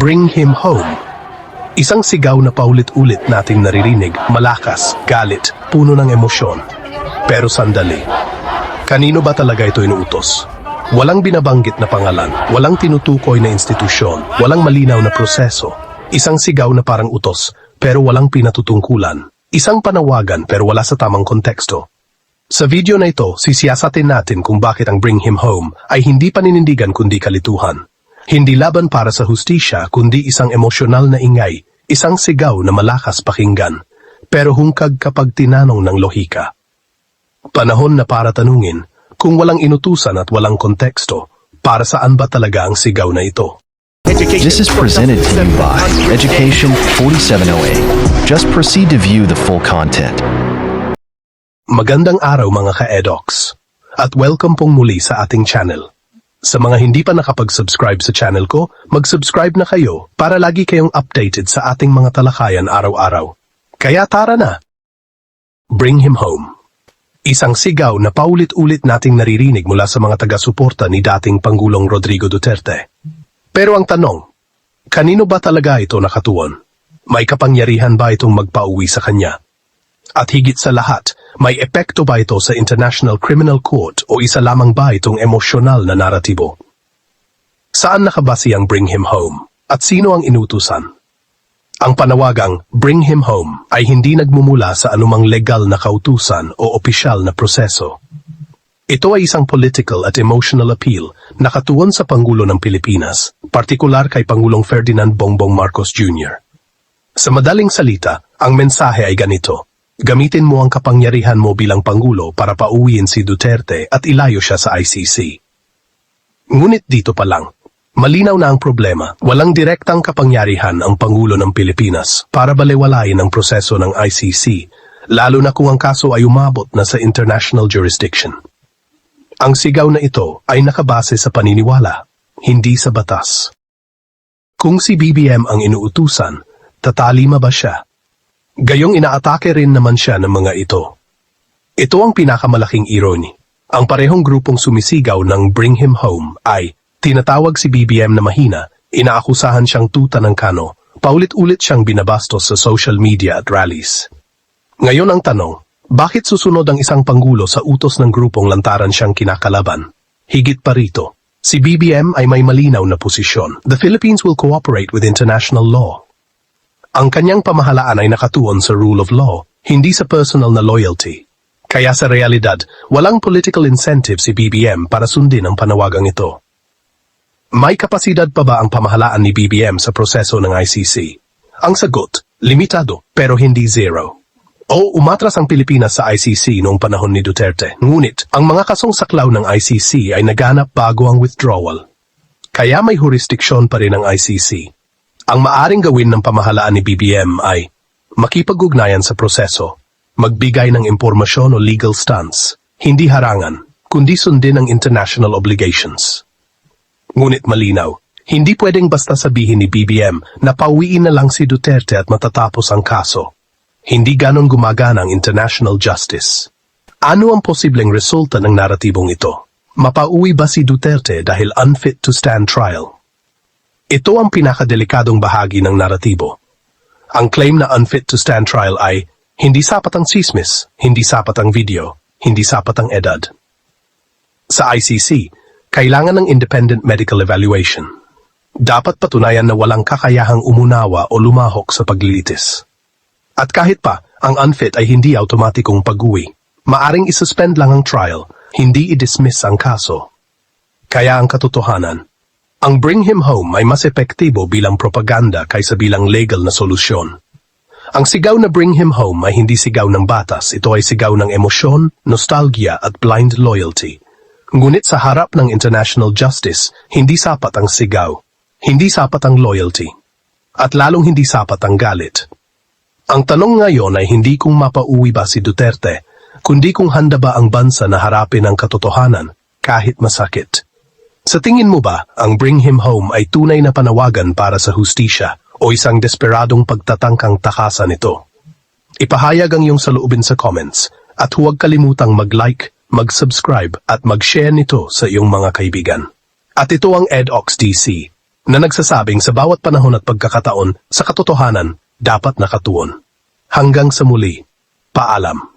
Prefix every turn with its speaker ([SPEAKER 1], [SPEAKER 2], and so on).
[SPEAKER 1] Bring him home. Isang sigaw na paulit-ulit nating naririnig, malakas, galit, puno ng emosyon. Pero sandali, kanino ba talaga ito inuutos? Walang binabanggit na pangalan, walang tinutukoy na institusyon, walang malinaw na proseso. Isang sigaw na parang utos, pero walang pinatutungkulan. Isang panawagan pero wala sa tamang konteksto. Sa video na ito, sisiyasatin natin kung bakit ang Bring Him Home ay hindi paninindigan kundi kalituhan. Hindi laban para sa hustisya kundi isang emosyonal na ingay, isang sigaw na malakas pakinggan, pero hungkag kapag tinanong ng lohika. Panahon na para tanungin, kung walang inutusan at walang konteksto, para saan ba talaga ang sigaw na ito?
[SPEAKER 2] This is presented to you by Education 4708. Just proceed to view the full content.
[SPEAKER 1] Magandang araw mga ka-edocs, at welcome pong muli sa ating channel. Sa mga hindi pa nakapag-subscribe sa channel ko, mag-subscribe na kayo para lagi kayong updated sa ating mga talakayan araw-araw. Kaya tara na! Bring him home. Isang sigaw na paulit-ulit nating naririnig mula sa mga taga-suporta ni dating Pangulong Rodrigo Duterte. Pero ang tanong, kanino ba talaga ito nakatuon? May kapangyarihan ba itong magpauwi sa kanya? At higit sa lahat, may epekto ba ito sa International Criminal Court o isa lamang ba itong emosyonal na naratibo? Saan nakabase ang Bring Him Home? At sino ang inutusan? Ang panawagang Bring Him Home ay hindi nagmumula sa anumang legal na kautusan o opisyal na proseso. Ito ay isang political at emotional appeal na katuon sa Pangulo ng Pilipinas, partikular kay Pangulong Ferdinand Bongbong Marcos Jr. Sa madaling salita, ang mensahe ay ganito. Gamitin mo ang kapangyarihan mo bilang Pangulo para pauwiin si Duterte at ilayo siya sa ICC. Ngunit dito pa lang, malinaw na ang problema. Walang direktang kapangyarihan ang Pangulo ng Pilipinas para balewalain ang proseso ng ICC, lalo na kung ang kaso ay umabot na sa international jurisdiction. Ang sigaw na ito ay nakabase sa paniniwala, hindi sa batas. Kung si BBM ang inuutusan, tatalima ba siya? Gayong inaatake rin naman siya ng mga ito. Ito ang pinakamalaking irony. Ang parehong grupong sumisigaw ng Bring Him Home ay tinatawag si BBM na mahina, inaakusahan siyang tuta ng kano, paulit-ulit siyang binabastos sa social media at rallies. Ngayon ang tanong, bakit susunod ang isang Pangulo sa utos ng grupong lantaran siyang kinakalaban? Higit pa rito, si BBM ay may malinaw na posisyon. The Philippines will cooperate with international law. Ang kanyang pamahalaan ay nakatuon sa rule of law, hindi sa personal na loyalty. Kaya sa realidad, walang political incentive si BBM para sundin ang panawagang ito. May kapasidad pa ba ang pamahalaan ni BBM sa proseso ng ICC? Ang sagot, limitado, pero hindi zero. O umatras ang Pilipinas sa ICC noong panahon ni Duterte. Ngunit, ang mga kasong saklaw ng ICC ay naganap bago ang withdrawal. Kaya may jurisdiksyon pa rin ang ICC. Ang maaring gawin ng pamahalaan ni BBM ay makipag-ugnayan sa proseso, magbigay ng impormasyon o legal stance, hindi harangan, kundi sundin ang international obligations. Ngunit malinaw, hindi pwedeng basta sabihin ni BBM na pauwiin na lang si Duterte at matatapos ang kaso. Hindi ganon gumagana ang international justice. Ano ang posibleng resulta ng naratibong ito? Mapauwi ba si Duterte dahil unfit to stand trial? Ito ang pinakadelikadong bahagi ng naratibo. Ang claim na unfit to stand trial ay hindi sapat ang sismis, hindi sapat ang video, hindi sapat ang edad. Sa ICC, kailangan ng independent medical evaluation. Dapat patunayan na walang kakayahang umunawa o lumahok sa paglilitis. At kahit pa, ang unfit ay hindi automatikong pag-uwi. Maaring isuspend lang ang trial, hindi i-dismiss ang kaso. Kaya ang katotohanan, ang Bring Him Home ay mas epektibo bilang propaganda kaysa bilang legal na solusyon. Ang sigaw na Bring Him Home ay hindi sigaw ng batas, ito ay sigaw ng emosyon, nostalgia at blind loyalty. Ngunit sa harap ng international justice, hindi sapat ang sigaw, hindi sapat ang loyalty, at lalong hindi sapat ang galit. Ang tanong ngayon ay hindi kung mapauwi ba si Duterte, kundi kung handa ba ang bansa na harapin ang katotohanan, kahit masakit. Sa tingin mo ba, ang Bring Him Home ay tunay na panawagan para sa hustisya o isang desperadong pagtatangkang takasan ito? Ipahayag ang iyong saloobin sa comments at huwag kalimutang mag-like, mag-subscribe at mag-share nito sa iyong mga kaibigan. At ito ang EDOX DC. na nagsasabing sa bawat panahon at pagkakataon sa katotohanan dapat nakatuon. Hanggang sa muli, paalam.